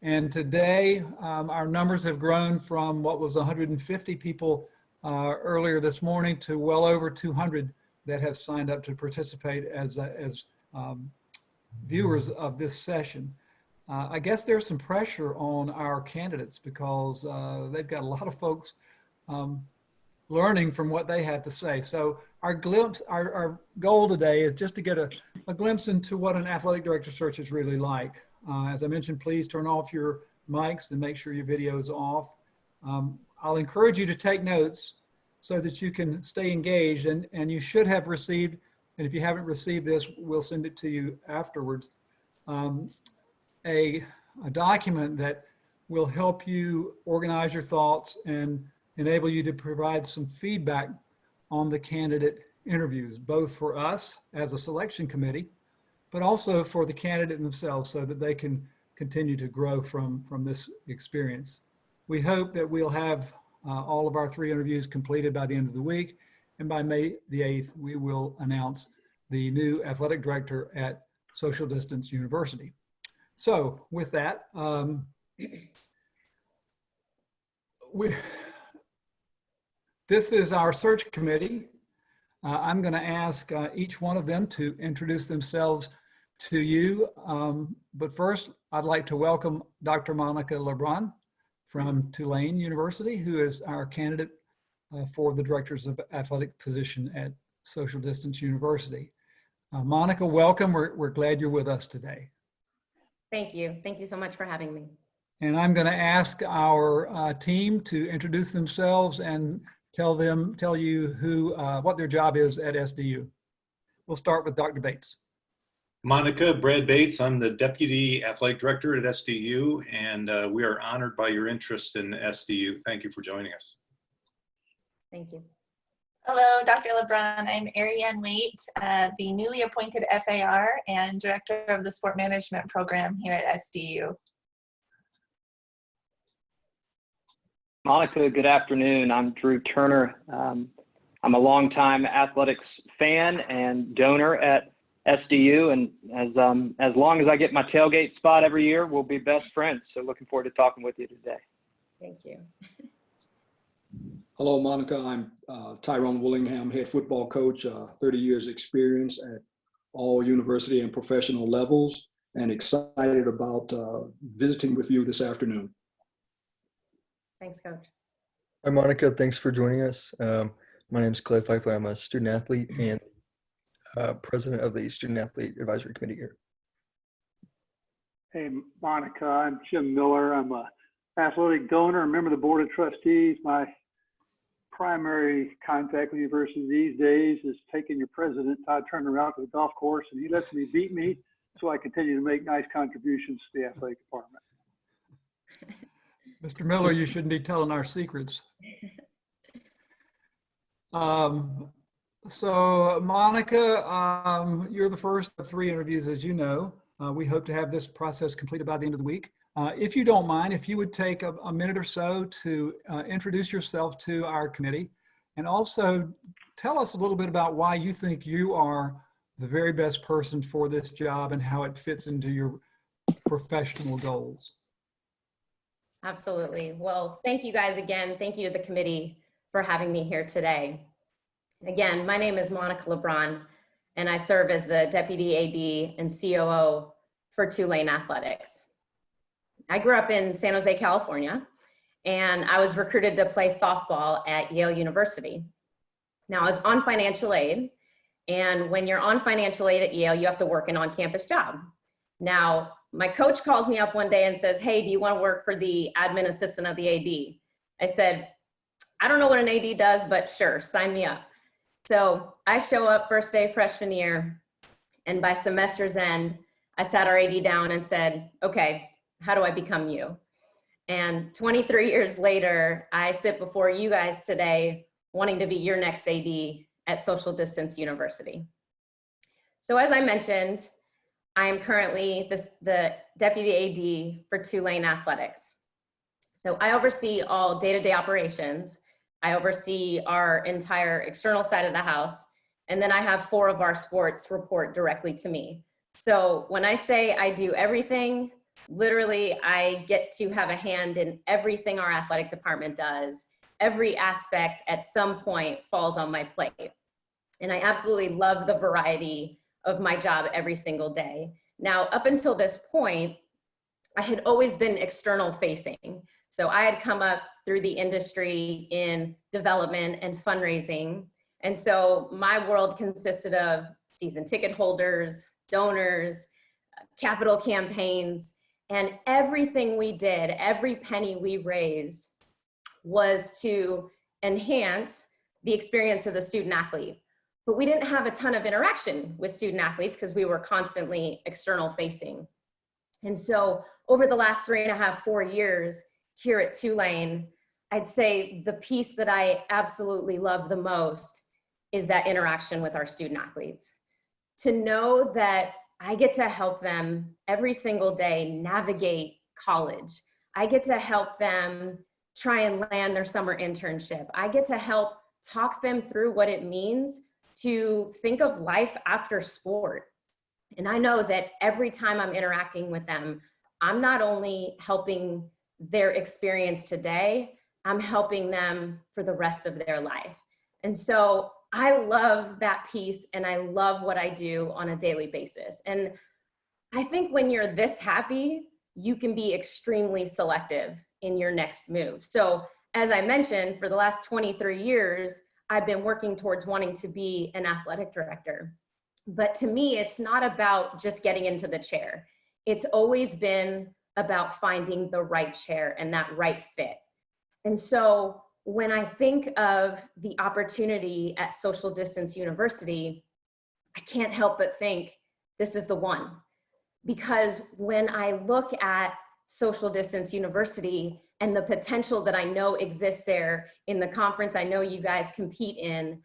And today, our numbers have grown from what was 150 people earlier this morning to well over 200 that have signed up to participate as viewers of this session. I guess there's some pressure on our candidates because they've got a lot of folks learning from what they had to say. So our goal today is just to get a glimpse into what an athletic director search is really like. As I mentioned, please turn off your mics and make sure your video is off. I'll encourage you to take notes so that you can stay engaged, and you should have received, and if you haven't received this, we'll send it to you afterwards, a document that will help you organize your thoughts and enable you to provide some feedback on the candidate interviews, both for us as a selection committee, but also for the candidate themselves so that they can continue to grow from this experience. We hope that we'll have all of our 3 interviews completed by the end of the week, and by May the 8th, we will announce the new athletic director at Social Distance University. So with that, this is our search committee. I'm going to ask each one of them to introduce themselves to you. But first, I'd like to welcome Dr. Monica Lebron from Tulane University, who is our candidate for the Directors of Athletic position at Social Distance University. Monica, welcome. We're glad you're with us today. Thank you. Thank you so much for having me. And I'm going to ask our team to introduce themselves and tell you what their job is at SDU. We'll start with Dr. Bates. Monica, Brad Bates, I'm the Deputy Athletic Director at SDU, and we are honored by your interest in SDU. Thank you for joining us. Thank you. Hello, Dr. Lebron. I'm Ariane Waite, the newly appointed FAR and Director of the Sport Management Program here at SDU. Monica, good afternoon. I'm Drew Turner. I'm a longtime athletics fan and donor at SDU, and as long as I get my tailgate spot every year, we'll be best friends. So looking forward to talking with you today. Thank you. Hello, Monica. I'm Tyrone Willingham, head football coach, 30 years experience at all university and professional levels, and excited about visiting with you this afternoon. Thanks, Coach. Hi, Monica. Thanks for joining us. My name is Clay Pfeiffer. I'm a student athlete and president of the Student Athlete Advisory Committee here. Hey, Monica. I'm Jim Miller. I'm a athletic donor, a member of the Board of Trustees. My primary contact with the university these days is taking your president, Todd Turner, out to the golf course, and he lets me beat me, so I continue to make nice contributions to the athletic department. Mr. Miller, you shouldn't be telling our secrets. So Monica, you're the first of 3 interviews, as you know. We hope to have this process completed by the end of the week. If you don't mind, if you would take a minute or so to introduce yourself to our committee, and also tell us a little bit about why you think you are the very best person for this job and how it fits into your professional goals. Absolutely. Well, thank you guys again. Thank you to the committee for having me here today. Again, my name is Monica Lebron, and I serve as the Deputy AD and COO for Tulane Athletics. I grew up in San Jose, California, and I was recruited to play softball at Yale University. Now, I was on financial aid, and when you're on financial aid at Yale, you have to work an on-campus job. Now, my coach calls me up one day and says, "Hey, do you want to work for the admin assistant of the AD?" I said, "I don't know what an AD does, but sure, sign me up." So I show up first day freshman year, and by semester's end, I sat our AD down and said, "Okay, how do I become you?" And 23 years later, I sit before you guys today wanting to be your next AD at Social Distance University. So as I mentioned, I am currently the Deputy AD for Tulane Athletics. So I oversee all day-to-day operations. I oversee our entire external side of the house. And then I have 4 of our sports report directly to me. So when I say I do everything Literally, I get to have a hand in everything our athletic department does. Every aspect at some point falls on my plate. And I absolutely love the variety of my job every single day. Now, up until this point, I had always been external facing. So I had come up through the industry in development and fundraising. And so my world consisted of season ticket holders, donors, capital campaigns, and everything we did, every penny we raised was to enhance the experience of the student athlete. But we didn't have a ton of interaction with student athletes because we were constantly external facing. And so over the last 3.5, 4 years here at Tulane, I'd say the piece that I absolutely love the most is that interaction with our student athletes. To know that I get to help them every single day navigate college. I get to help them try and land their summer internship. I get to help talk them through what it means to think of life after sport. And I know that every time I'm interacting with them, I'm not only helping their experience today, I'm helping them for the rest of their life. And so I love that piece, and I love what I do on a daily basis. And I think when you're this happy, you can be extremely selective in your next move. So as I mentioned, for the last 23 years, I've been working towards wanting to be an athletic director. But to me, it's not about just getting into the chair. It's always been about finding the right chair and that right fit. And so when I think of the opportunity at Social Distance University, I can't help but think this is the one. Because when I look at Social Distance University and the potential that I know exists there in the conference I know you guys compete in,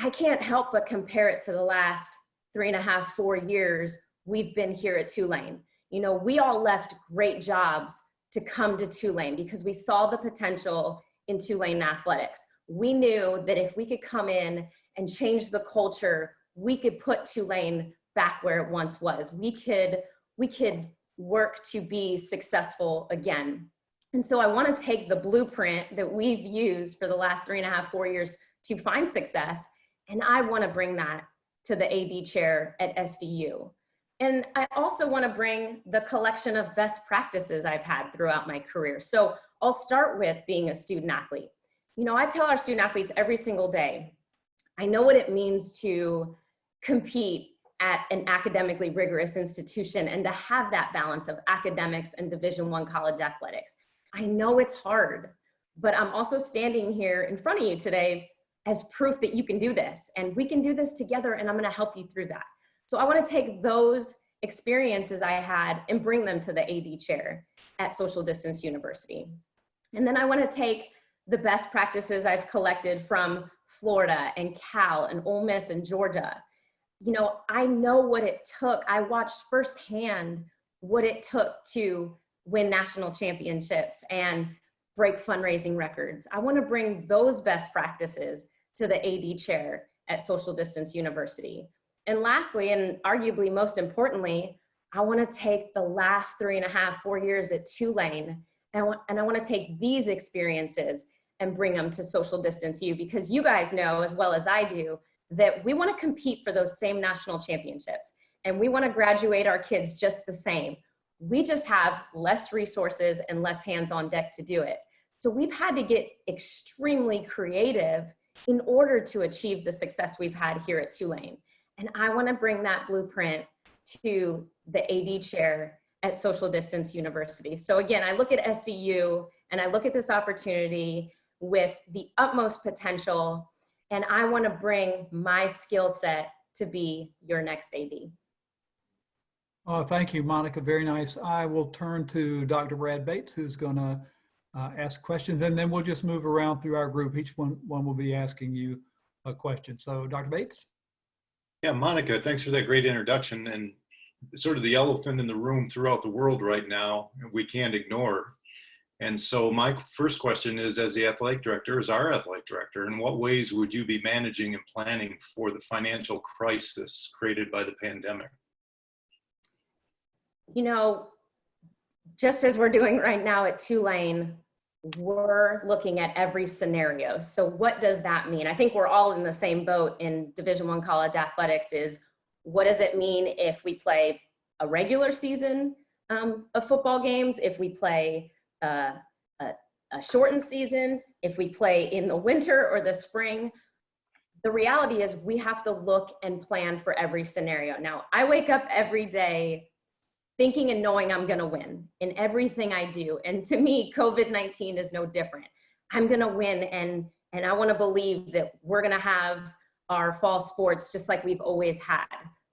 I can't help but compare it to the last 3.5, 4 years we've been here at Tulane. You know, we all left great jobs to come to Tulane because we saw the potential in Tulane athletics. We knew that if we could come in and change the culture, we could put Tulane back where it once was. We could work to be successful again. And so I want to take the blueprint that we've used for the last 3.5, 4 years to find success, and I want to bring that to the AD chair at SDU. And I also want to bring the collection of best practices I've had throughout my career. So I'll start with being a student athlete. You know, I tell our student athletes every single day, I know what it means to compete at an academically rigorous institution and to have that balance of academics and Division I college athletics. I know it's hard, but I'm also standing here in front of you today as proof that you can do this, and we can do this together, and I'm going to help you through that. So I want to take those experiences I had and bring them to the AD chair at Social Distance University. And then I want to take the best practices I've collected from Florida and Cal and Ole Miss and Georgia. You know, I know what it took. I watched firsthand what it took to win national championships and break fundraising records. I want to bring those best practices to the AD chair at Social Distance University. And lastly, and arguably most importantly, I want to take the last 3.5, 4 years at Tulane, and I want to take these experiences and bring them to Social Distance U, because you guys know as well as I do that we want to compete for those same national championships, and we want to graduate our kids just the same. We just have less resources and less hands on deck to do it. So we've had to get extremely creative in order to achieve the success we've had here at Tulane. And I want to bring that blueprint to the AD chair at Social Distance University. So again, I look at SDU and I look at this opportunity with the utmost potential, and I want to bring my skill set to be your next AD. Thank you, Monica. Very nice. I will turn to Dr. Brad Bates, who's going to ask questions, and then we'll just move around through our group. Each one will be asking you a question. So Dr. Bates? Yeah, Monica, thanks for that great introduction. And sort of the elephant in the room throughout the world right now, we can't ignore. And so my first question is, as the athletic director, as our athletic director, in what ways would you be managing and planning for the financial crisis created by the pandemic? You know, just as we're doing right now at Tulane, we're looking at every scenario. So what does that mean? I think we're all in the same boat in Division I college athletics is, what does it mean if we play a regular season of football games, if we play a shortened season, if we play in the winter or the spring? The reality is we have to look and plan for every scenario. Now, I wake up every day thinking and knowing I'm gonna win in everything I do. And to me, COVID-19 is no different. I'm gonna win, and I wanna believe that we're gonna have our fall sports just like we've always had.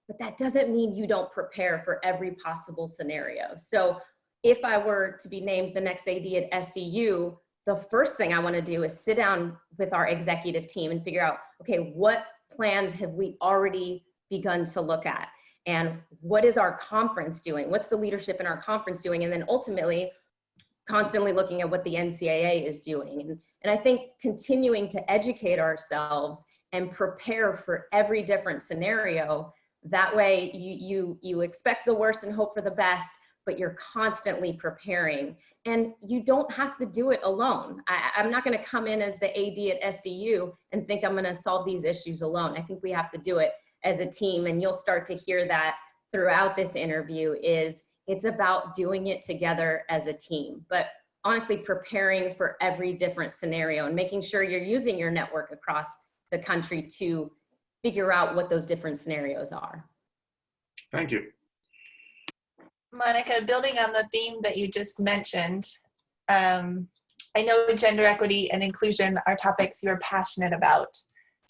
But that doesn't mean you don't prepare for every possible scenario. So if I were to be named the next AD at SDU, the first thing I wanna do is sit down with our executive team and figure out, okay, what plans have we already begun to look at? And what is our conference doing? What's the leadership in our conference doing? And then ultimately, constantly looking at what the NCAA is doing. And I think continuing to educate ourselves and prepare for every different scenario, that way you expect the worst and hope for the best, but you're constantly preparing. And you don't have to do it alone. I'm not gonna come in as the AD at SDU and think I'm gonna solve these issues alone. I think we have to do it as a team, and you'll start to hear that throughout this interview. Is it's about doing it together as a team, but honestly preparing for every different scenario and making sure you're using your network across the country to figure out what those different scenarios are. Thank you. Monica, building on the theme that you just mentioned, I know gender equity and inclusion are topics you're passionate about.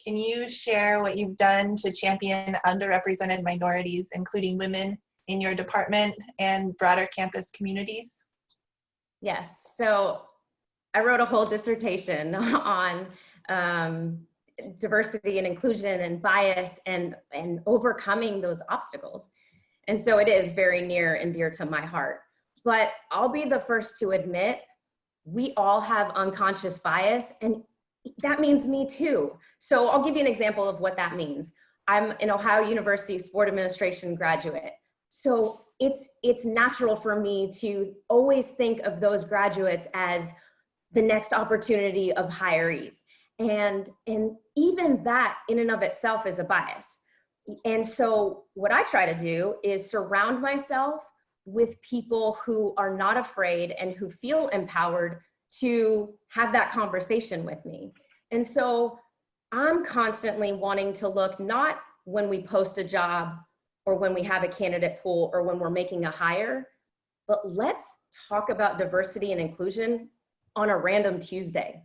Can you share what you've done to champion underrepresented minorities, including women, in your department and broader campus communities? Yes, so I wrote a whole dissertation on diversity and inclusion and bias and overcoming those obstacles. And so it is very near and dear to my heart. But I'll be the first to admit, we all have unconscious bias, and that means me too. So I'll give you an example of what that means. I'm an Ohio University sport administration graduate. So it's natural for me to always think of those graduates as the next opportunity of hirees. And even that in and of itself is a bias. And so what I try to do is surround myself with people who are not afraid and who feel empowered to have that conversation with me. And so I'm constantly wanting to look, not when we post a job or when we have a candidate pool or when we're making a hire, but let's talk about diversity and inclusion on a random Tuesday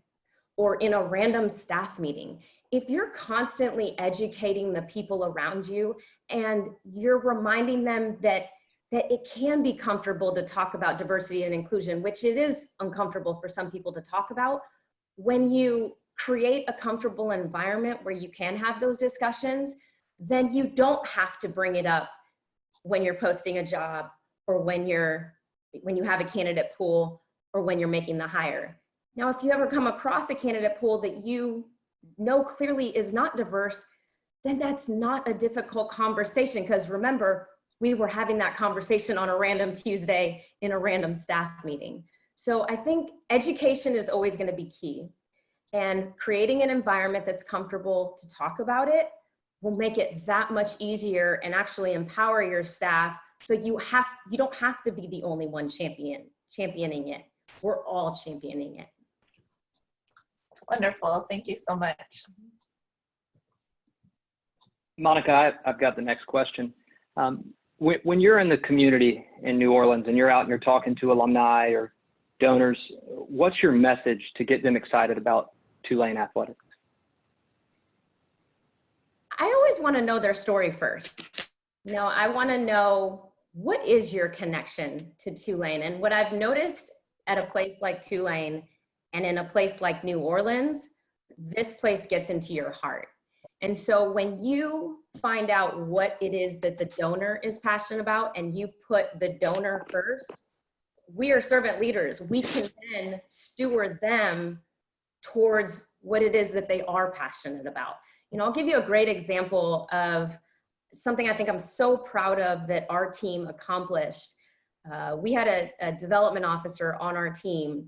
or in a random staff meeting. If you're constantly educating the people around you and you're reminding them that it can be comfortable to talk about diversity and inclusion, which it is uncomfortable for some people to talk about, when you create a comfortable environment where you can have those discussions, then you don't have to bring it up when you're posting a job or when you have a candidate pool or when you're making the hire. Now, if you ever come across a candidate pool that you know clearly is not diverse, then that's not a difficult conversation, because remember, we were having that conversation on a random Tuesday in a random staff meeting. So I think education is always going to be key, and creating an environment that's comfortable to talk about it will make it that much easier and actually empower your staff. So you don't have to be the only one championing it. We're all championing it. It's wonderful. Thank you so much. Monica, I've got the next question. When you're in the community in New Orleans and you're out and you're talking to alumni or donors, what's your message to get them excited about Tulane athletics? I always want to know their story first. You know, I want to know, what is your connection to Tulane? And what I've noticed at a place like Tulane and in a place like New Orleans, this place gets into your heart. And so when you find out what it is that the donor is passionate about and you put the donor first, we are servant leaders. We can then steward them towards what it is that they are passionate about. You know, I'll give you a great example of something I think I'm so proud of that our team accomplished. we had a development officer on our team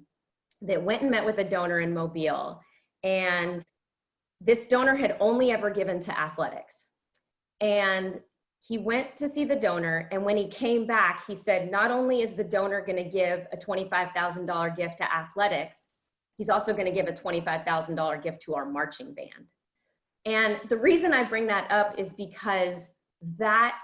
that went and met with a donor in Mobile. And this donor had only ever given to athletics. And he went to see the donor. And when he came back, he said, not only is the donor going to give a $25,000 gift to athletics, he's also going to give a $25,000 gift to our marching band. And the reason I bring that up is because that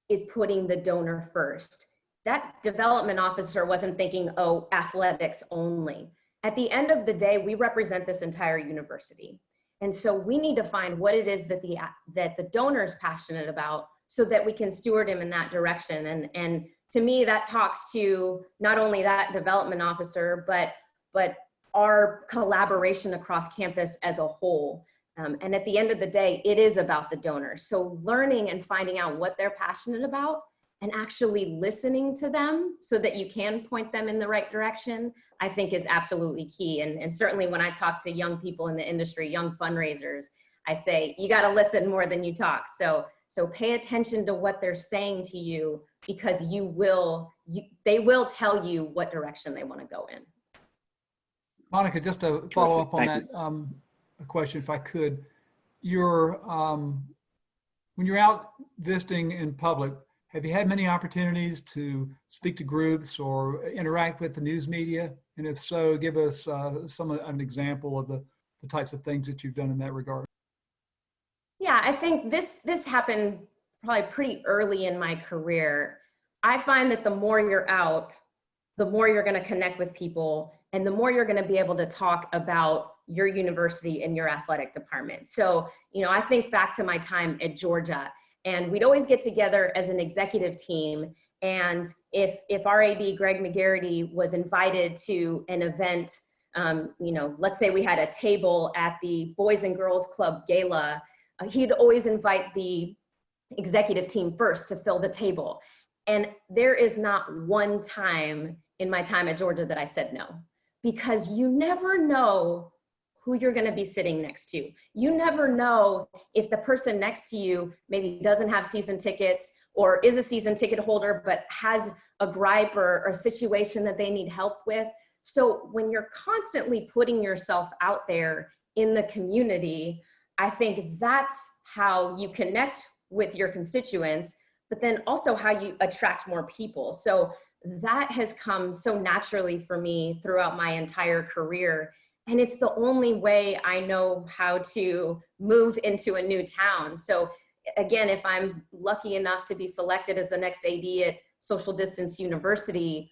is putting the donor first. That development officer wasn't thinking, oh, athletics only. At the end of the day, we represent this entire university. And so we need to find what it is that the donor is passionate about so that we can steward him in that direction. And to me, that talks to not only that development officer, but our collaboration across campus as a whole. And at the end of the day, it is about the donors. So learning and finding out what they're passionate about and actually listening to them so that you can point them in the right direction, I think is absolutely key. And certainly when I talk to young people in the industry, young fundraisers, I say, you got to listen more than you talk. So pay attention to what they're saying to you, because they will tell you what direction they want to go in. Monica, just to follow up on Thank that a question, if I could, when you're out visiting in public, have you had many opportunities to speak to groups or interact with the news media? And if so, give us an example of the types of things that you've done in that regard. Yeah, I think this happened probably pretty early in my career. I find that the more you're out, the more you're going to connect with people, and the more you're going to be able to talk about your university and your athletic department. So, I think back to my time at Georgia, and we'd always get together as an executive team. And if our AD, Greg McGarity, was invited to an event, let's say we had a table at the Boys and Girls Club Gala, he'd always invite the executive team first to fill the table. And there is not one time in my time at Georgia that I said no, because you never know who you're going to be sitting next to. You never know if the person next to you maybe doesn't have season tickets or is a season ticket holder, but has a gripe or a situation that they need help with. So when you're constantly putting yourself out there in the community, I think that's how you connect with your constituents, but then also how you attract more people. So that has come so naturally for me throughout my entire career. And it's the only way I know how to move into a new town. So again, if I'm lucky enough to be selected as the next AD at Social Distance University,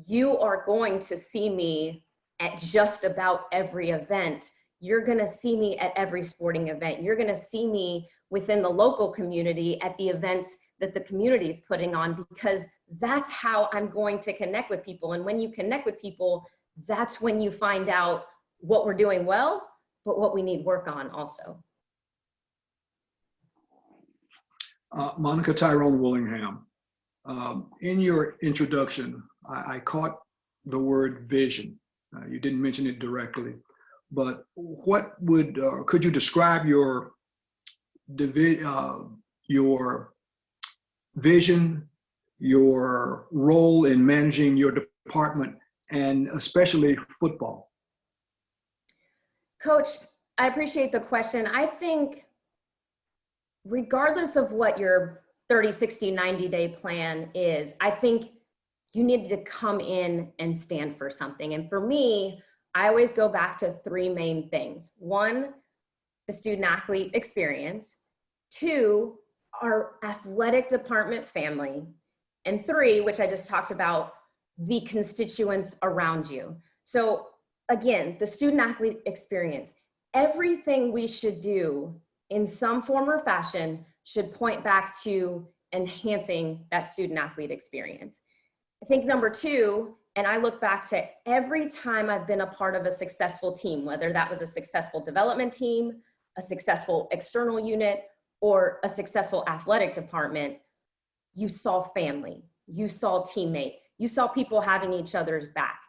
you are going to see me at just about every event. You're going to see me at every sporting event. You're going to see me within the local community at the events that the community is putting on, because that's how I'm going to connect with people. And when you connect with people, that's when you find out what we're doing well, but what we need work on also. Monica Tyrone Willingham, in your introduction, I caught the word vision. You didn't mention it directly, but what would, could you describe your vision, your role in managing your department, and especially football? Coach, I appreciate the question. I think regardless of what your 30, 60, 90-day plan is, I think you need to come in and stand for something. And for me, I always go back to three main things. One, the student athlete experience. Two, our athletic department family. And three, which I just talked about, the constituents around you. So again, the student athlete experience, everything we should do in some form or fashion should point back to enhancing that student athlete experience. I think number two, and I look back to every time I've been a part of a successful team, whether that was a successful development team, a successful external unit, or a successful athletic department, you saw family, you saw teammate, you saw people having each other's back.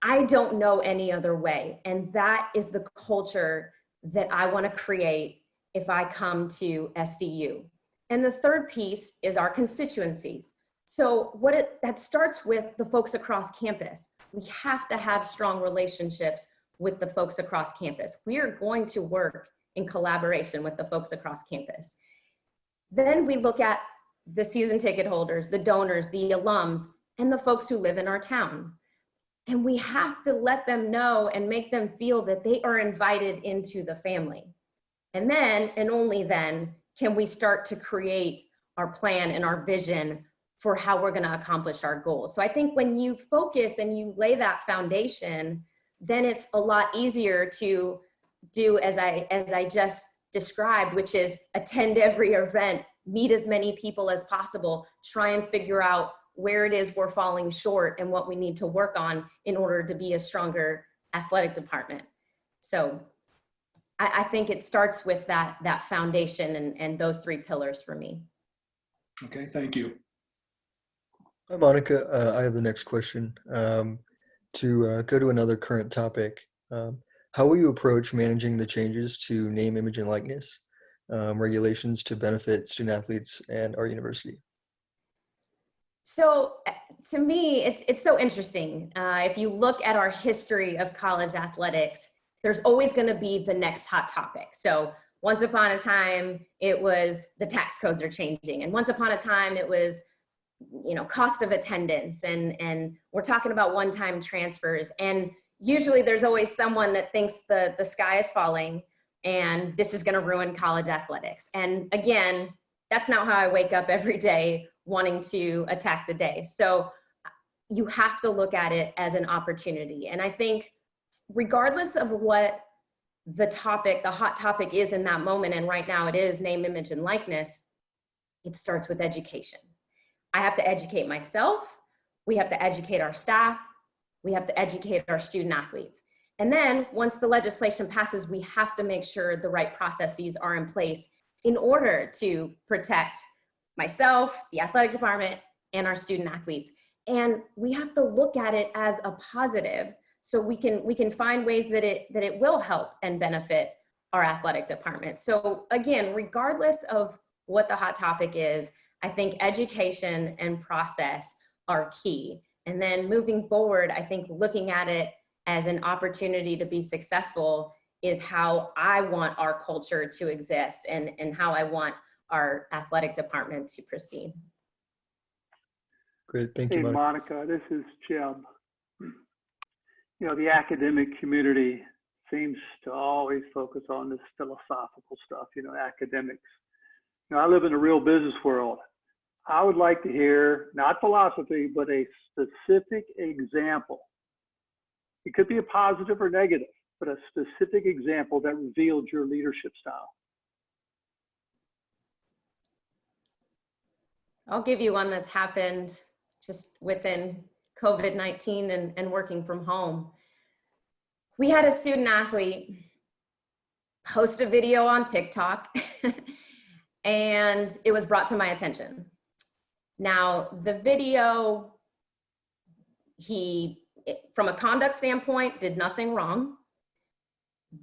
I don't know any other way. And that is the culture that I want to create if I come to SDU. And the third piece is our constituencies. So that starts with the folks across campus. We have to have strong relationships with the folks across campus. We are going to work in collaboration with the folks across campus. Then we look at the season ticket holders, the donors, the alums, and the folks who live in our town. And we have to let them know and make them feel that they are invited into the family. And then, and only then, can we start to create our plan and our vision for how we're gonna accomplish our goals. So I think when you focus and you lay that foundation, then it's a lot easier to do as I just described, which is attend every event, meet as many people as possible, try and figure out where it is we're falling short and what we need to work on in order to be a stronger athletic department. So I think it starts with that foundation and those three pillars for me. Okay, thank you. Hi, Monica. I have the next question. To go to another current topic, how will you approach managing the changes to name, image, and likeness regulations to benefit student athletes and our university? So to me, it's so interesting. If you look at our history of college athletics, there's always going to be the next hot topic. So once upon a time, it was the tax codes are changing. And once upon a time, it was, you know, cost of attendance. And we're talking about one-time transfers. And usually there's always someone that thinks the sky is falling and this is going to ruin college athletics. And again, that's not how I wake up every day wanting to attack the day. So you have to look at it as an opportunity. And I think regardless of what the topic, the hot topic is in that moment, and right now it is name, image, and likeness, it starts with education. I have to educate myself. We have to educate our staff. We have to educate our student athletes. And then once the legislation passes, we have to make sure the right processes are in place in order to protect myself, the athletic department, and our student athletes. And we have to look at it as a positive so we can find ways that it will help and benefit our athletic department. So again, regardless of what the hot topic is, I think education and process are key. And then moving forward, I think looking at it as an opportunity to be successful is how I want our culture to exist and how I want our athletic department to proceed. Great, thank Hey, you, Monica. Monica, this is Jim. You know, the academic community seems to always focus on this philosophical stuff, you know, academics. You know, I live in the real business world. I would like to hear, not philosophy, but a specific example. It could be a positive or negative, but a specific example that revealed your leadership style. I'll give you one that's happened just within COVID-19 and working from home. We had a student athlete post a video on TikTok and it was brought to my attention. Now, the video, he, from a conduct standpoint, did nothing wrong,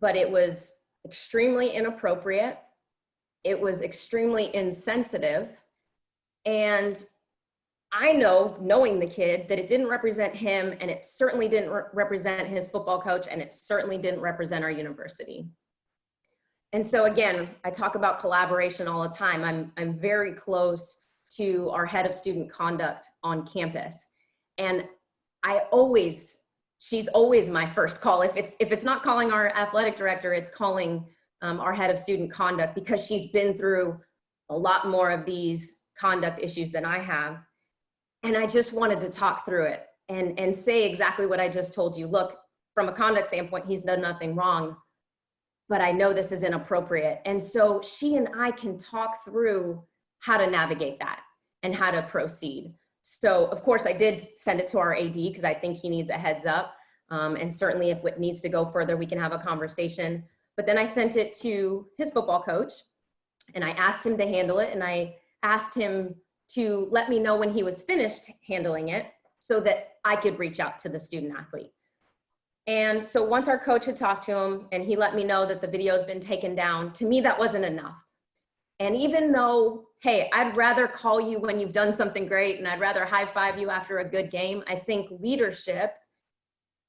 but it was extremely inappropriate. It was extremely insensitive. And I know, knowing the kid, that it didn't represent him, and it certainly didn't represent his football coach, and it certainly didn't represent our university. And so again, I talk about collaboration all the time. I'm very close to our head of student conduct on campus. And she's always my first call. If it's not calling our athletic director, it's calling our head of student conduct, because she's been through a lot more of these conduct issues than I have. And I just wanted to talk through it and say exactly what I just told you. Look, from a conduct standpoint, he's done nothing wrong, but I know this is inappropriate. And so she and I can talk through how to navigate that and how to proceed. So of course I did send it to our AD because I think he needs a heads up. And certainly if it needs to go further, we can have a conversation. But then I sent it to his football coach and I asked him to handle it, and I asked him to let me know when he was finished handling it so that I could reach out to the student athlete. And so once our coach had talked to him and he let me know that the video has been taken down, to me that wasn't enough. And even though, hey, I'd rather call you when you've done something great and I'd rather high five you after a good game, I think leadership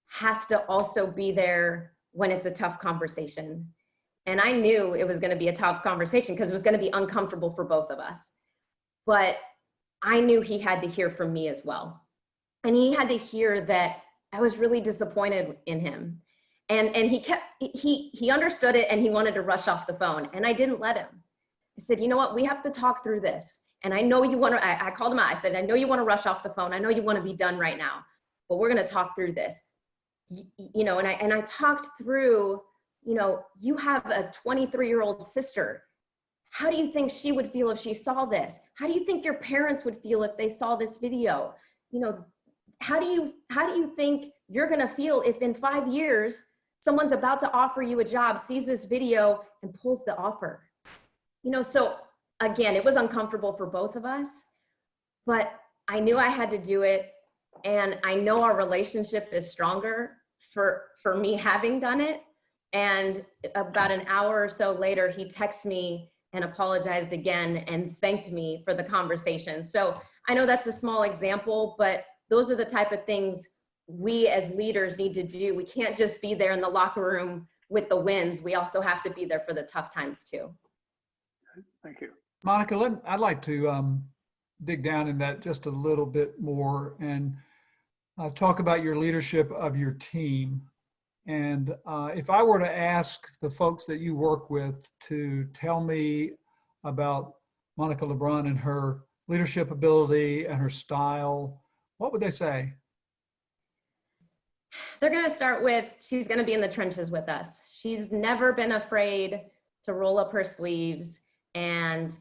has to also be there when it's a tough conversation. And I knew it was going to be a tough conversation because it was going to be uncomfortable for both of us. But I knew he had to hear from me as well. And he had to hear that I was really disappointed in him. And he understood it, and he wanted to rush off the phone, and I didn't let him. I said, you know what, we have to talk through this. And I know you want to, I called him out. I said, I know you want to rush off the phone. I know you want to be done right now, but we're going to talk through this. You know, and I talked through, you know, you have a 23-year-old sister. How do you think she would feel if she saw this? How do you think your parents would feel if they saw this video? You know, how do you think you're going to feel if in 5 years someone's about to offer you a job, sees this video and pulls the offer? You know, so again, it was uncomfortable for both of us, but I knew I had to do it. And I know our relationship is stronger for me having done it. And about an hour or so later, he texted me and apologized again and thanked me for the conversation. So I know that's a small example, but those are the type of things we as leaders need to do. We can't just be there in the locker room with the wins. We also have to be there for the tough times too. Thank you. Monica, I'd like to dig down in that just a little bit more and talk about your leadership of your team. And if I were to ask the folks that you work with to tell me about Monica LeBron and her leadership ability and her style, what would they say? They're going to start with, she's going to be in the trenches with us. She's never been afraid to roll up her sleeves and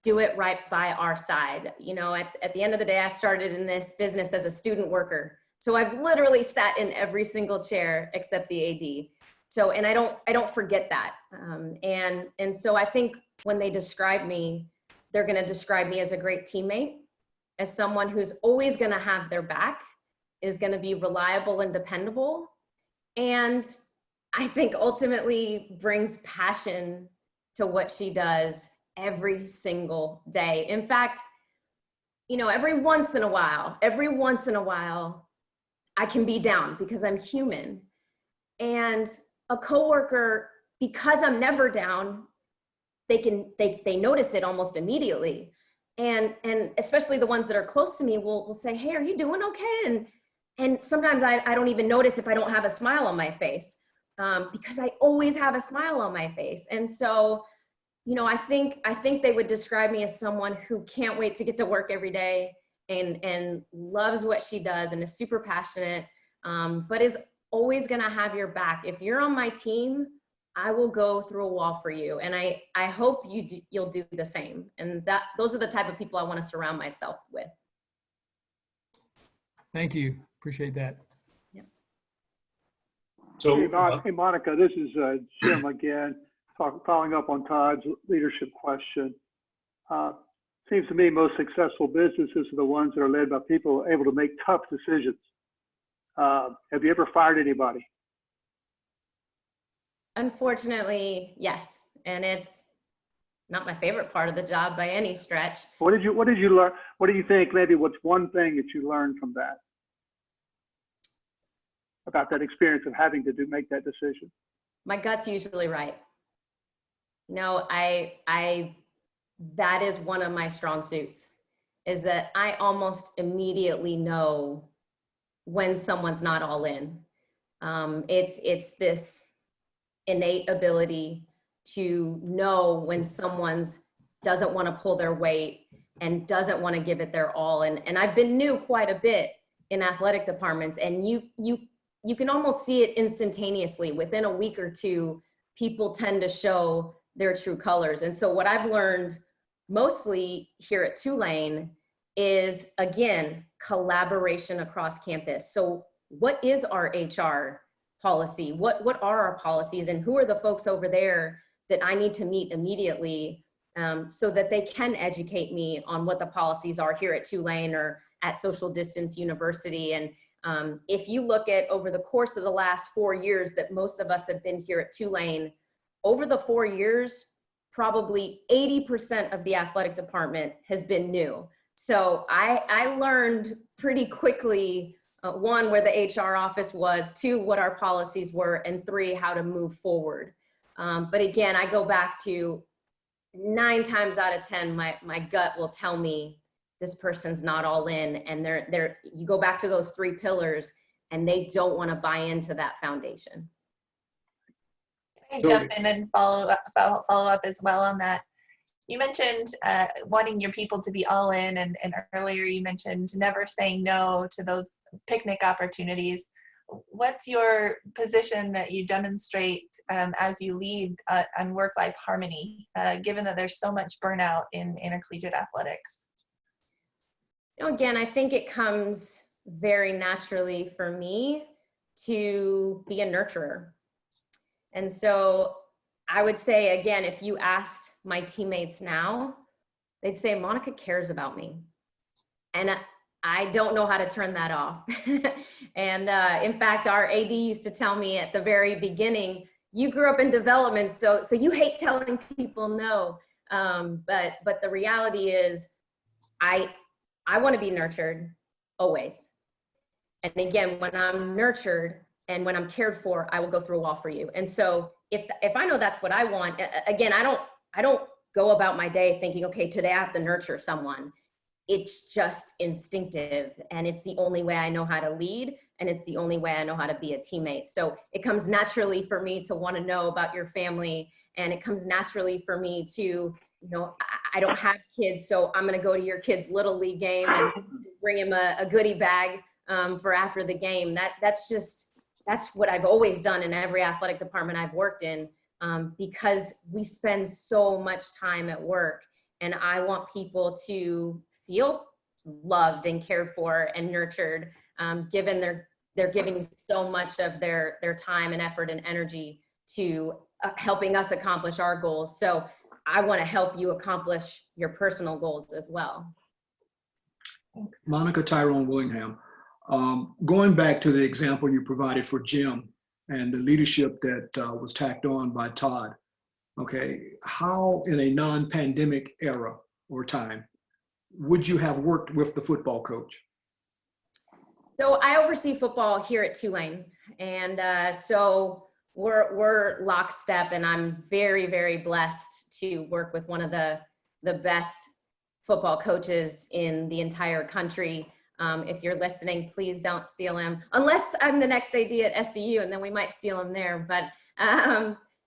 do it right by our side. You know, at the end of the day, I started in this business as a student worker. So I've literally sat in every single chair except the AD. So, and I don't forget that. And so I think when they describe me, they're going to describe me as a great teammate, as someone who's always going to have their back, is going to be reliable and dependable. And I think ultimately brings passion to what she does every single day. In fact, you know, every once in a while, I can be down because I'm human. And a coworker, because I'm never down, they notice it almost immediately. And especially the ones that are close to me will say, hey, are you doing okay? And sometimes I don't even notice if I don't have a smile on my face, because I always have a smile on my face. And so, you know, I think they would describe me as someone who can't wait to get to work every day and loves what she does and is super passionate, but is always gonna have your back. If you're on my team, I will go through a wall for you. And I hope you'll do the same. And those are the type of people I want to surround myself with. Thank you. Appreciate that. Yep. So, Hey, Monica, this is Jim again, following up on Todd's leadership question. Seems to me most successful businesses are the ones that are led by people able to make tough decisions. Have you ever fired anybody? Unfortunately, yes. And it's not my favorite part of the job by any stretch. What did you learn? What do you think, maybe what's one thing that you learned from that? About that experience of having to make that decision? My gut's usually right. You know, that is one of my strong suits, is that I almost immediately know when someone's not all in. It's this innate ability to know when someone's doesn't want to pull their weight and doesn't want to give it their all. And I've been new quite a bit in athletic departments, and you can almost see it instantaneously. Within a week or two, people tend to show their true colors. And so what I've learned mostly here at Tulane is, again, collaboration across campus. So what is our HR policy? What are our policies, and who are the folks over there that I need to meet immediately, so that they can educate me on what the policies are here at Tulane or at Social Distance University. And if you look at over the course of the last 4 years that most of us have been here at Tulane, over the 4 years, probably 80% of the athletic department has been new. So I learned pretty quickly, one, where the HR office was, two, what our policies were, and three, how to move forward. But again, I go back to 9 times out of 10, my gut will tell me this person's not all in, and you go back to those 3 pillars and they don't want to buy into that foundation. Can I jump in and follow up as well on that? You mentioned wanting your people to be all in, and earlier you mentioned never saying no to those picnic opportunities. What's your position that you demonstrate as you lead on work-life harmony, given that there's so much burnout in intercollegiate athletics? You know, again, I think it comes very naturally for me to be a nurturer. And so I would say, again, if you asked my teammates now, they'd say, Monica cares about me. And I don't know how to turn that off. And in fact, our AD used to tell me at the very beginning, you grew up in development, so you hate telling people no. But the reality is, I want to be nurtured always. And again, when I'm nurtured and when I'm cared for, I will go through a wall for you. And so if I know that's what I want, again, I don't go about my day thinking, okay, today I have to nurture someone. It's just instinctive, and it's the only way I know how to lead, and it's the only way I know how to be a teammate. So it comes naturally for me to want to know about your family, and it comes naturally for me to, you know, I don't have kids, so I'm going to go to your kid's little league game and bring him a goodie bag for after the game. That's what I've always done in every athletic department I've worked in, because we spend so much time at work, and I want people to feel loved and cared for and nurtured, given they're giving so much of their time and effort and energy to helping us accomplish our goals. So I want to help you accomplish your personal goals as well. Thanks. Monica, Tyrone Willingham, going back to the example you provided for Jim and the leadership that was tacked on by Todd, okay, how in a non-pandemic era or time would you have worked with the football coach? So I oversee football here at Tulane, and so we're lockstep, and I'm very, very blessed to work with one of the best football coaches in the entire country. If you're listening, please don't steal him, unless I'm the next AD at SDU, and then we might steal him there. But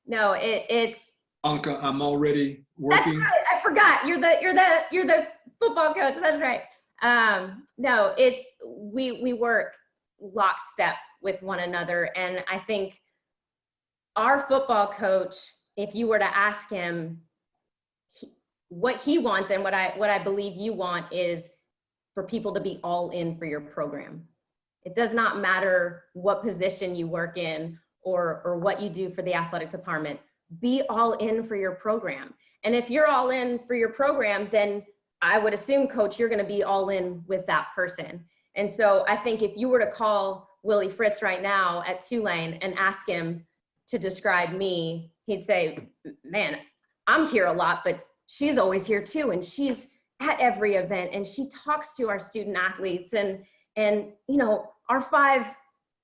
no, it's Monica, I'm already working. That's right. I forgot. You're the football coach. That's right. No, we work lockstep with one another, and I think our football coach, if you were to ask him what he wants and what I believe you want, is for people to be all in for your program. It does not matter what position you work in or what you do for the athletic department. Be all in for your program. And if you're all in for your program, then I would assume, coach, you're going to be all in with that person. And so I think if you were to call Willie Fritz right now at Tulane and ask him to describe me, he'd say, man, I'm here a lot, but she's always here too. And she's at every event, and she talks to our student athletes, and you know, our 5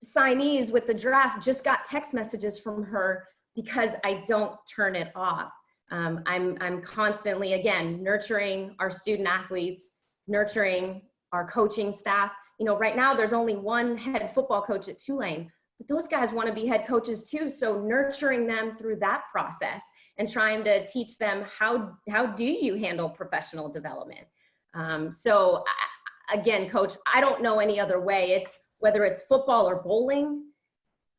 signees with the draft just got text messages from her because I don't turn it off. I'm constantly, again, nurturing our student athletes, nurturing our coaching staff. You know, right now there's only one head football coach at Tulane, but those guys want to be head coaches too. So nurturing them through that process and trying to teach them how do you handle professional development. So again, coach, I don't know any other way. It's whether it's football or bowling,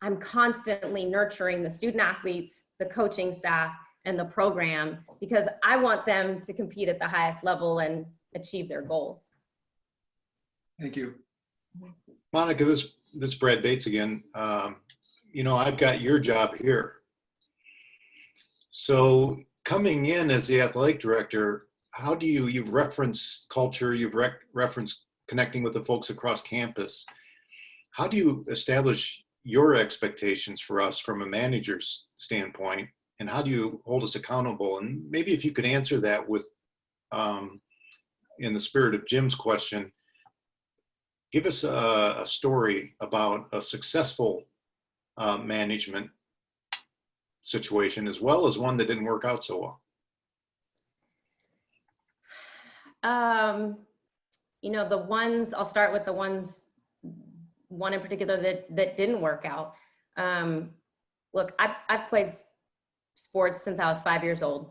I'm constantly nurturing the student athletes, the coaching staff, and the program, because I want them to compete at the highest level and achieve their goals. Thank you. Monica, this is Brad Bates again. You know, I've got your job here. So coming in as the athletic director, how do you've referenced culture, you've referenced connecting with the folks across campus. How do you establish your expectations for us from a manager's standpoint and how do you hold us accountable? And maybe if you could answer that with, in the spirit of Jim's question, give us a story about a successful management situation as well as one that didn't work out so well. You know, the ones, I'll start with the one in particular that didn't work out. Look, I've played sports since I was 5 years old,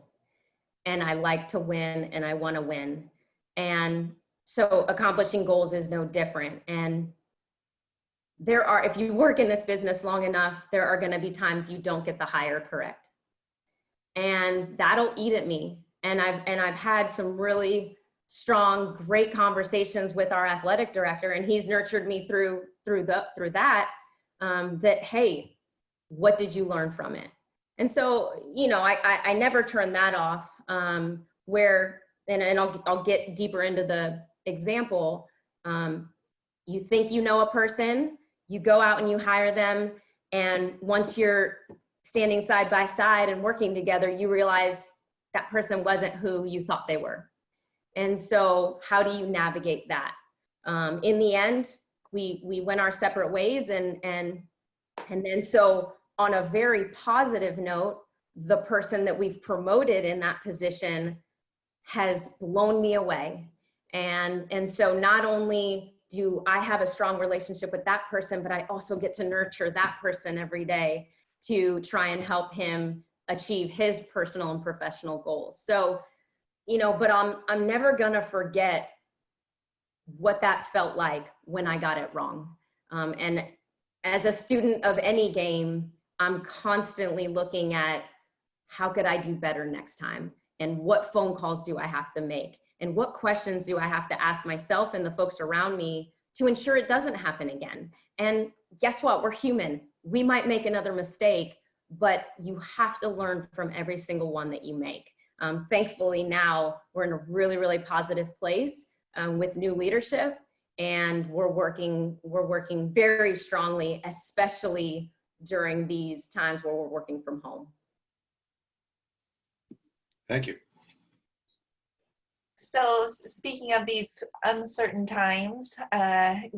and I like to win and I want to win. And so accomplishing goals is no different. And there are, if you work in this business long enough, there are going to be times you don't get the hire correct. And that'll eat at me. And I've had some really strong, great conversations with our athletic director, and he's nurtured me through that, that, hey, what did you learn from it? And so, you know, I never turn that off, where, and I'll get deeper into the example. You think you know a person, you go out and you hire them, and once you're standing side by side and working together, you realize that person wasn't who you thought they were. And so how do you navigate that? In the end, we went our separate ways, and then so on a very positive note, the person that we've promoted in that position has blown me away. And so not only do I have a strong relationship with that person, but I also get to nurture that person every day to try and help him achieve his personal and professional goals. So, you know, but I'm never gonna forget what that felt like when I got it wrong. And as a student of any game, I'm constantly looking at how could I do better next time? And what phone calls do I have to make? And what questions do I have to ask myself and the folks around me to ensure it doesn't happen again? And guess what? We're human. We might make another mistake, but you have to learn from every single one that you make. Thankfully now we're in a really, really positive place with new leadership, and we're working very strongly, especially during these times where we're working from home. Thank you. So speaking of these uncertain times,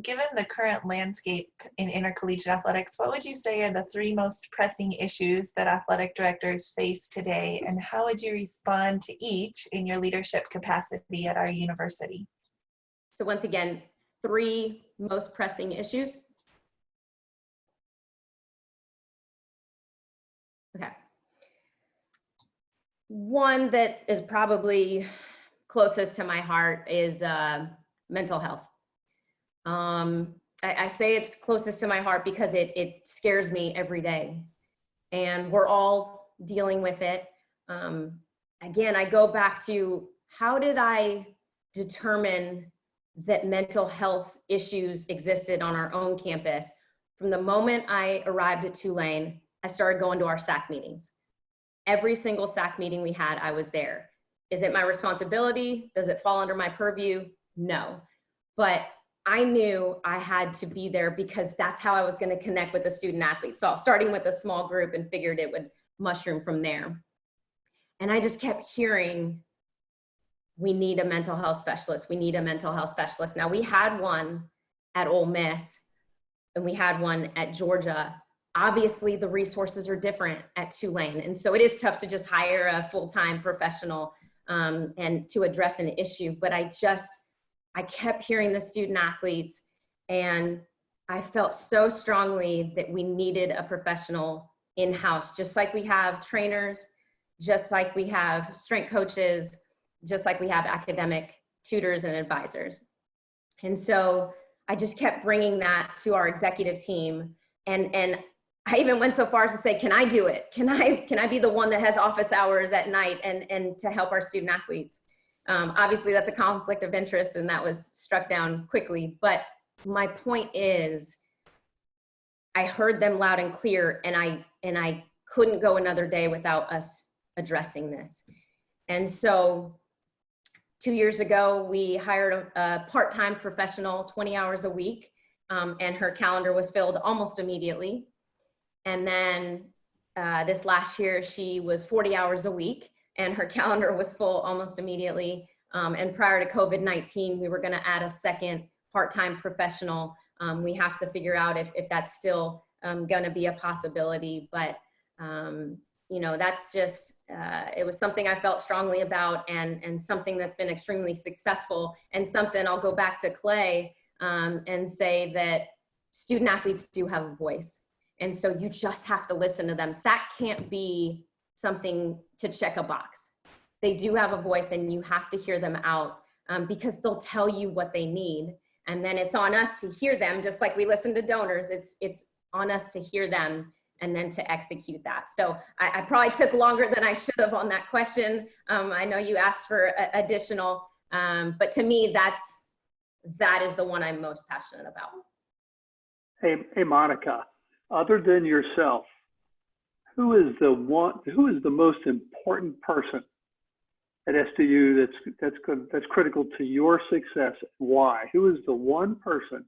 given the current landscape in intercollegiate athletics, what would you say are the 3 most pressing issues that athletic directors face today, and how would you respond to each in your leadership capacity at our university? So once again, 3 most pressing issues. Okay. One that is probably closest to my heart is mental health. I say it's closest to my heart because it scares me every day, and we're all dealing with it. Again, I go back to, how did I determine that mental health issues existed on our own campus? From the moment I arrived at Tulane, I started going to our SAC meetings. Every single SAC meeting we had, I was there. Is it my responsibility? Does it fall under my purview? No. But I knew I had to be there because that's how I was going to connect with the student athletes. So starting with a small group, and figured it would mushroom from there. And I just kept hearing, we need a mental health specialist. We need a mental health specialist. Now, we had one at Ole Miss and we had one at Georgia. Obviously, the resources are different at Tulane. And so it is tough to just hire a full-time professional and to address an issue. But I kept hearing the student athletes, and I felt so strongly that we needed a professional in-house, just like we have trainers, just like we have strength coaches, just like we have academic tutors and advisors. And so I just kept bringing that to our executive team. And I even went so far as to say, can I do it? Can I be the one that has office hours at night and to help our student athletes? Obviously that's a conflict of interest, and that was struck down quickly. But my point is, I heard them loud and clear, and I couldn't go another day without us addressing this. And so 2 years ago, we hired a part-time professional, 20 hours a week, and her calendar was filled almost immediately. And then this last year, she was 40 hours a week and her calendar was full almost immediately. And prior to COVID-19, we were going to add a second part-time professional. We have to figure out if that's still going to be a possibility. But, you know, that's just, it was something I felt strongly about, and something that's been extremely successful, and something I'll go back to Clay and say that student athletes do have a voice. And so you just have to listen to them. SAC can't be something to check a box. They do have a voice, and you have to hear them out because they'll tell you what they need. And then it's on us to hear them, just like we listen to donors. It's on us to hear them and then to execute that. So I probably took longer than I should have on that question. I know you asked for additional, but to me, that is the one I'm most passionate about. Hey, Monica, other than yourself, who is the most important person at SDU that's critical to your success? Why? Who is the one person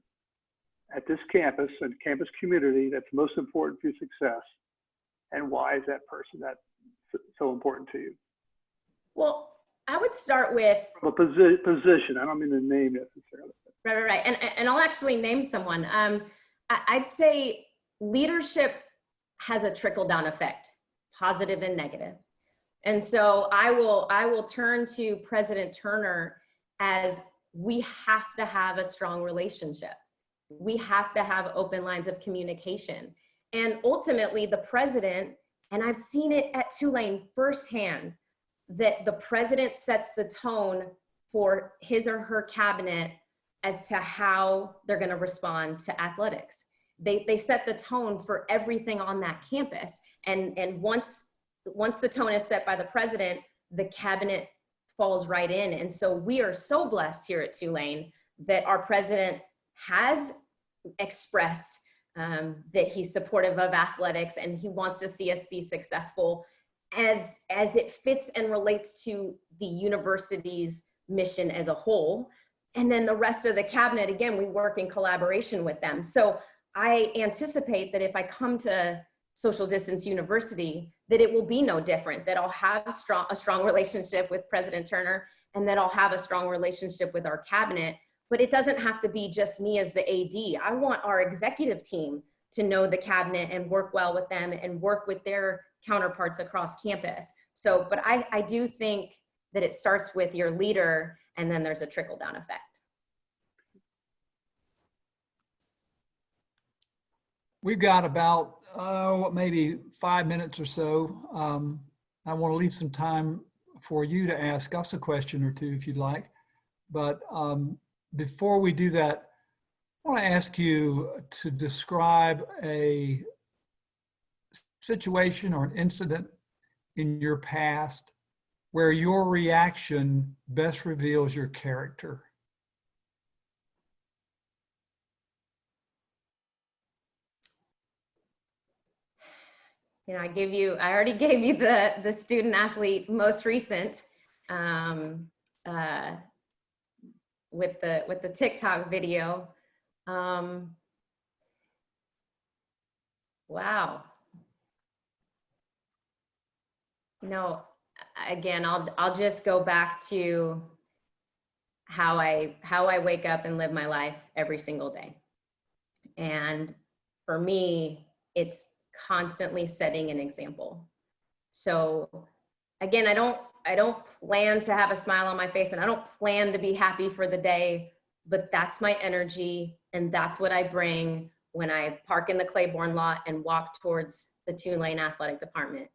at this campus and campus community that's most important to your success, and why is that person so important to you? Well, I would start with a position. I don't mean to name necessarily. Right. And I'll actually name someone. I'd say leadership has a trickle-down effect, positive and negative. And so I will turn to President Turner as we have to have a strong relationship. We have to have open lines of communication. And ultimately the president, and I've seen it at Tulane firsthand, that the president sets the tone for his or her cabinet as to how they're going to respond to athletics. They set the tone for everything on that campus. And once the tone is set by the president, the cabinet falls right in. And so we are so blessed here at Tulane that our president has expressed that he's supportive of athletics and he wants to see us be successful as it fits and relates to the university's mission as a whole. And then the rest of the cabinet, again, we work in collaboration with them. So I anticipate that if I come to Social Distance University, that it will be no different, that I'll have a strong relationship with President Turner, and that I'll have a strong relationship with our cabinet. But it doesn't have to be just me as the AD. I want our executive team to know the cabinet and work well with them and work with their counterparts across campus. So, but I do think that it starts with your leader, and then there's a trickle-down effect. We've got about maybe 5 minutes or so. I want to leave some time for you to ask us a question or two if you'd like. But before we do that, I want to ask you to describe a situation or an incident in your past where your reaction best reveals your character. You know, I already gave you the student athlete most recent with the TikTok video. Wow. You know, again, I'll just go back to how I wake up and live my life every single day. And for me, it's constantly setting an example. So again, I don't plan to have a smile on my face, and I don't plan to be happy for the day, but that's my energy, and that's what I bring when I park in the Claiborne lot and walk towards the Tulane athletic department.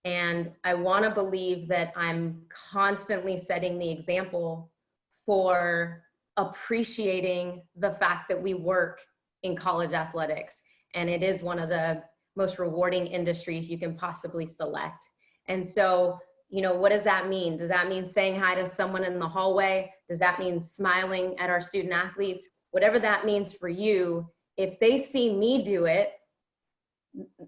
And I want to believe that I'm constantly setting the example for appreciating the fact that we work in college athletics. And it is one of the most rewarding industries you can possibly select. And so, you know, what does that mean? Does that mean saying hi to someone in the hallway? Does that mean smiling at our student athletes? Whatever that means for you, if they see me do it,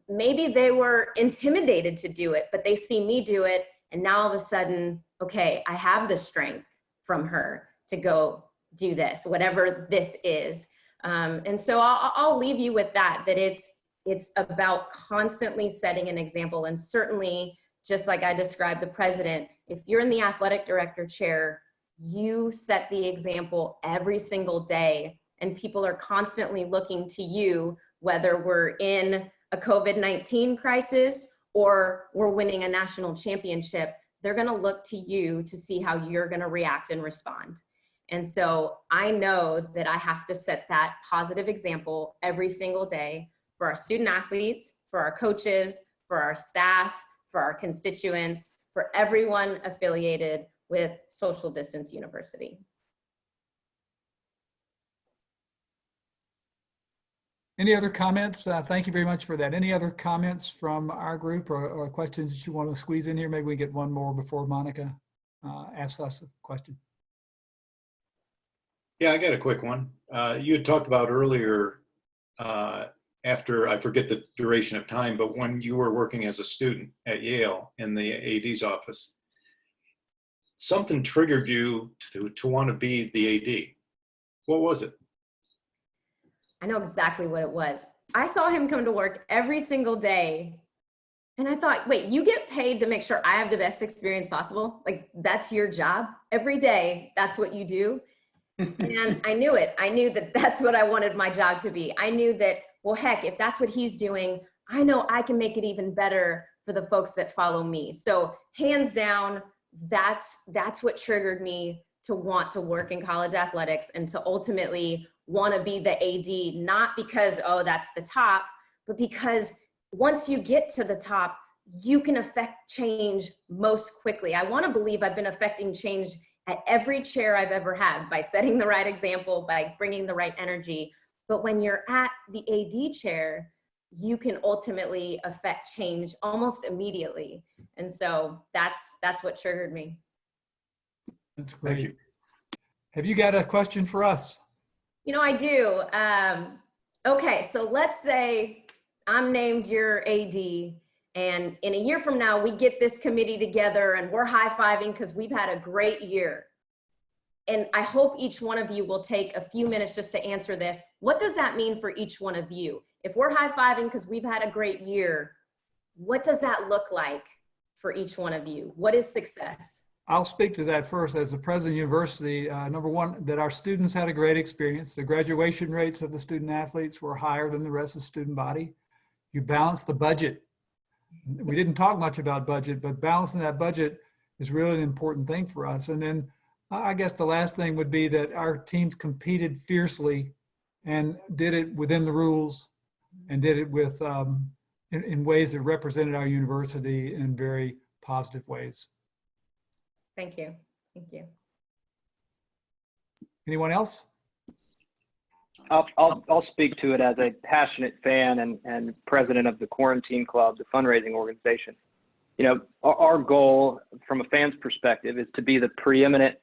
maybe they were intimidated to do it, but they see me do it, and now all of a sudden, okay, I have the strength from her to go do this, whatever this is. And so I'll leave you with that it's it's about constantly setting an example. And certainly, just like I described the president, if you're in the athletic director chair, you set the example every single day, and people are constantly looking to you, whether we're in a COVID-19 crisis or we're winning a national championship. They're going to look to you to see how you're going to react and respond. And so I know that I have to set that positive example every single day for our student athletes, for our coaches, for our staff, for our constituents, for everyone affiliated with Social Distance University. Any other comments? Thank you very much for that. Any other comments from our group or questions that you want to squeeze in here? Maybe we get one more before Monica asks us a question. Yeah, I got a quick one. You had talked about earlier, after, I forget the duration of time, but when you were working as a student at Yale in the AD's office, something triggered you to want to be the AD. What was it? I know exactly what it was. I saw him come to work every single day, and I thought, wait, you get paid to make sure I have the best experience possible? Like, that's your job? Every day, that's what you do? And I knew it. I knew that that's what I wanted my job to be. I knew that, well, heck, if that's what he's doing, I know I can make it even better for the folks that follow me. So hands down, that's what triggered me to want to work in college athletics and to ultimately want to be the AD, not because, oh, that's the top, but because once you get to the top, you can affect change most quickly. I want to believe I've been affecting change at every chair I've ever had by setting the right example, by bringing the right energy. But when you're at the AD chair, you can ultimately affect change almost immediately. And so that's what triggered me. That's great. Thank you. Have you got a question for us? You know, I do. Okay, so let's say I'm named your AD, and in a year from now, we get this committee together and we're high-fiving because we've had a great year. And I hope each one of you will take a few minutes just to answer this. What does that mean for each one of you? If we're high-fiving because we've had a great year, what does that look like for each one of you? What is success? I'll speak to that first. As the president of the university, number one, that our students had a great experience. The graduation rates of the student athletes were higher than the rest of the student body. You balance the budget. We didn't talk much about budget, but balancing that budget is really an important thing for us. And then I guess the last thing would be that our teams competed fiercely and did it within the rules and did it with in ways that represented our university in very positive ways. Thank you. Thank you. Anyone else? I'll speak to it as a passionate fan and president of the Quarantine Club, the fundraising organization. You know, our goal from a fan's perspective is to be the preeminent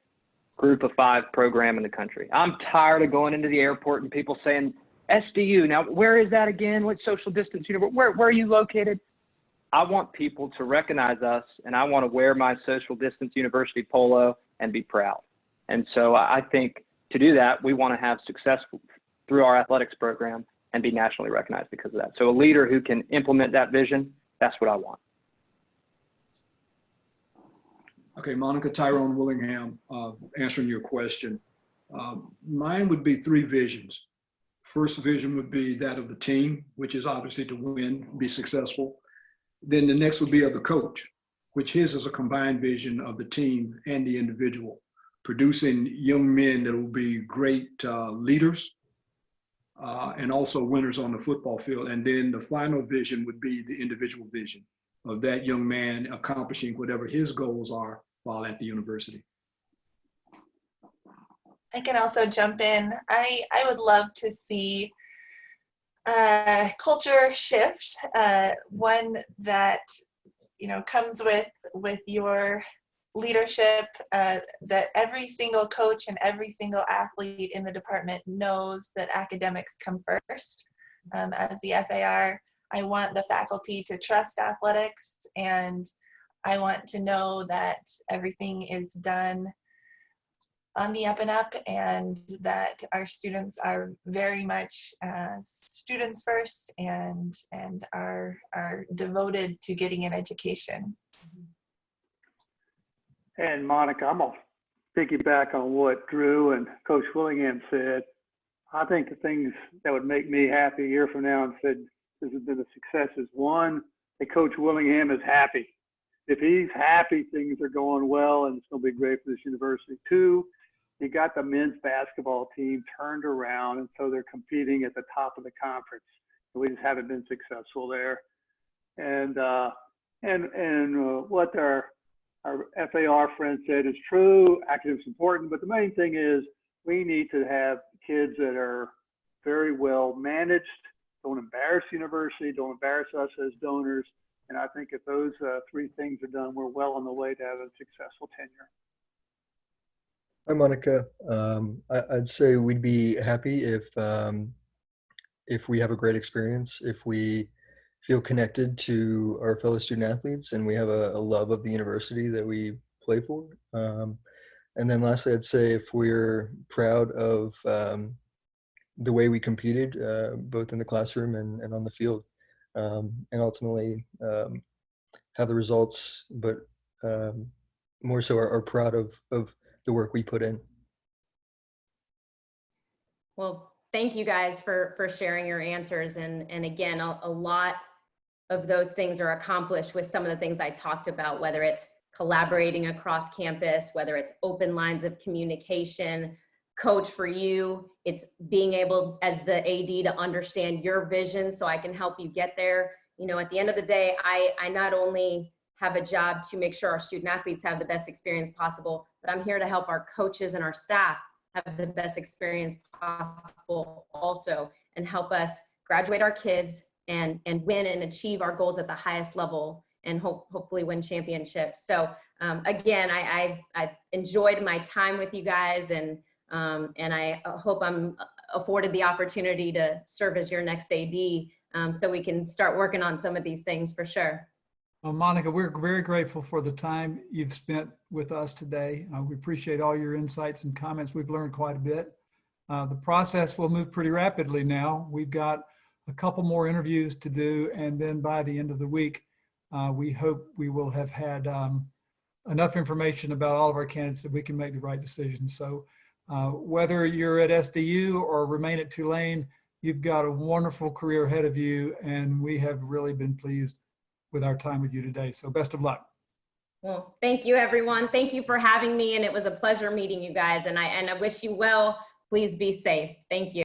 group of 5 program in the country. I'm tired of going into the airport and people saying, SDU, now where is that again? What social distance university? Where are you located? I want people to recognize us, and I want to wear my social distance university polo and be proud. And so I think to do that, we want to have success through our athletics program and be nationally recognized because of that. So a leader who can implement that vision, that's what I want. Okay, Monica, Tyrone Willingham, answering your question. Mine would be 3 visions. First vision would be that of the team, which is obviously to win, be successful. Then the next would be of the coach, which his is a combined vision of the team and the individual, producing young men that will be great leaders and also winners on the football field. And then the final vision would be the individual vision of that young man accomplishing whatever his goals are while at the university. I can also jump in. I would love to see culture shift, one that, you know, comes with your leadership, that every single coach and every single athlete in the department knows that academics come first. As the FAR, I want the faculty to trust athletics, and I want to know that everything is done on the up and up, and that our students are very much students first and are devoted to getting an education. And Monica, I'm gonna piggyback on what Drew and Coach Willingham said. I think the things that would make me happy a year from now and said this has been a success is, one, that Coach Willingham is happy. If he's happy, things are going well and it's gonna be great for this university. Two, he got the men's basketball team turned around, and so they're competing at the top of the conference. We just haven't been successful there. And what our FAR friend said is true. Academics important, but the main thing is we need to have kids that are very well managed, don't embarrass the university, don't embarrass us as donors. And I think if those three things are done, we're well on the way to have a successful tenure. Hi, Monica. I'd say we'd be happy if we have a great experience, if we feel connected to our fellow student athletes, and we have a love of the university that we play for. And then lastly, I'd say if we're proud of the way we competed, both in the classroom and on the field, and ultimately have the results, but more so are proud of the work we put in. Well, thank you guys for sharing your answers. And again, a lot of those things are accomplished with some of the things I talked about, whether it's collaborating across campus, whether it's open lines of communication. Coach, for you, it's being able as the AD to understand your vision so I can help you get there. You know, at the end of the day, I not only have a job to make sure our student athletes have the best experience possible, but I'm here to help our coaches and our staff have the best experience possible also, and help us graduate our kids and win and achieve our goals at the highest level, and hopefully win championships. So again, I enjoyed my time with you guys, and I hope I'm afforded the opportunity to serve as your next AD, so we can start working on some of these things for sure. Well, Monica, we're very grateful for the time you've spent with us today. We appreciate all your insights and comments. We've learned quite a bit. The process will move pretty rapidly now. We've got a couple more interviews to do, and then by the end of the week, we hope we will have had enough information about all of our candidates that we can make the right decision. So whether you're at SDU or remain at Tulane, you've got a wonderful career ahead of you, and we have really been pleased with our time with you today. So best of luck. Well, thank you, everyone. Thank you for having me, and it was a pleasure meeting you guys, and I wish you well. Please be safe. Thank you.